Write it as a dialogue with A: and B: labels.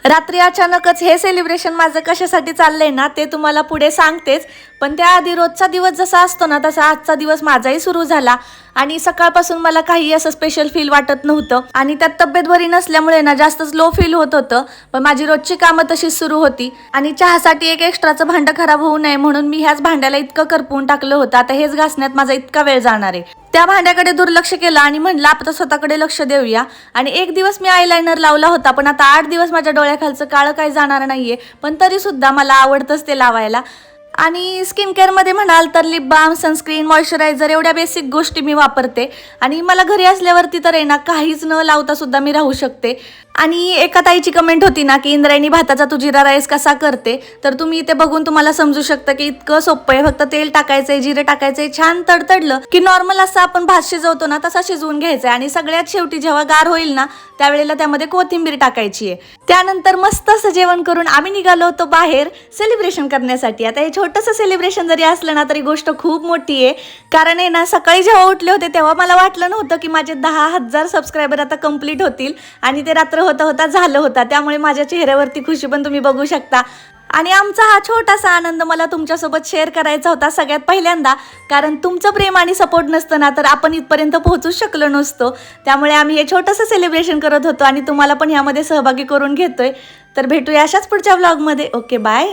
A: रात्री अचानकच हे सेलिब्रेशन माझं कशासाठी चाललंय ना ते तुम्हाला पुढे सांगतेच, पण त्याआधी रोजचा दिवस जसा असतो ना तसा आजचा दिवस माझाही सुरू झाला आणि सकाळपासून मला काही असं स्पेशल फील वाटत नव्हतं आणि त्यात तब्येत बरी नसल्यामुळे ना जास्तच लो फील होत होतं. पण माझी रोजची कामं तशीच सुरू होती आणि चहासाठी एक एक्स्ट्राचं भांडं खराब होऊ नये म्हणून मी ह्याच भांड्याला इतकं करपून टाकलं होतं. आता हेच घासण्यात माझा इतका वेळ जाणार आहे. त्या भांड्याकडे दुर्लक्ष केलं आणि म्हणलं आपण स्वतःकडे लक्ष देऊया. आणि एक दिवस मी आयलाइनर लावला होता, पण आता 8 दिवस माझ्या डोळ्याखालचं काळं काही जाणार नाहीये, पण तरी सुद्धा मला आवडतंच ते लावायला. आणि स्किन केअरमध्ये म्हणाल तर लिप बाम, सनस्क्रीन, मॉइश्चरायझर एवढ्या बेसिक गोष्टी मी वापरते आणि मला घरी असल्यावरती तर आहे ना काहीच न लावता सुद्धा मी राहू शकते. आणि एका ताईची कमेंट होती ना की इंद्रायणी भाताचा तू जिरा राईस कसा करते, तर तुम्ही इथे बघून तुम्हाला समजू शकता की इतकं सोपं आहे. फक्त तेल टाकायचंय, जिरे टाकायचंय, छान तडतडलं की नॉर्मल असं आपण भात शिजवतो ना तसा शिजवून घ्यायचंय आणि सगळ्यात शेवटी जेव्हा गार होईल ना त्यावेळेला त्यामध्ये कोथिंबीर टाकायची आहे. त्यानंतर मस्त असं जेवण करून आम्ही निघालो होतो बाहेर सेलिब्रेशन करण्यासाठी. आता हे छोटंसं सेलिब्रेशन जरी असलं ना तरी गोष्ट खूप मोठी आहे, कारण आहे ना सकाळी जेव्हा उठले होते तेव्हा मला वाटलं नव्हतं की माझे 10,000 सबस्क्रायबर आता कंप्लीट होतील आणि ते रात्र होता होता झालं होता. त्यामुळे माझ्या चेहऱ्यावरती खुशी पण तुम्ही बघू शकता. आणि आमचा हा छोटासा आनंद मला तुमच्यासोबत शेअर करायचा होता सगळ्यात पहिल्यांदा, कारण तुमचं प्रेम आणि सपोर्ट नसतं ना तर आपण इथपर्यंत पोहोचू शकलो नसतो. त्यामुळे आम्ही हे छोटंसं सेलिब्रेशन करत होतो आणि तुम्हाला पण ह्यामध्ये सहभागी करून घेतोय. तर भेटूया अशाच पुढच्या व्लॉगमध्ये. Okay, bye.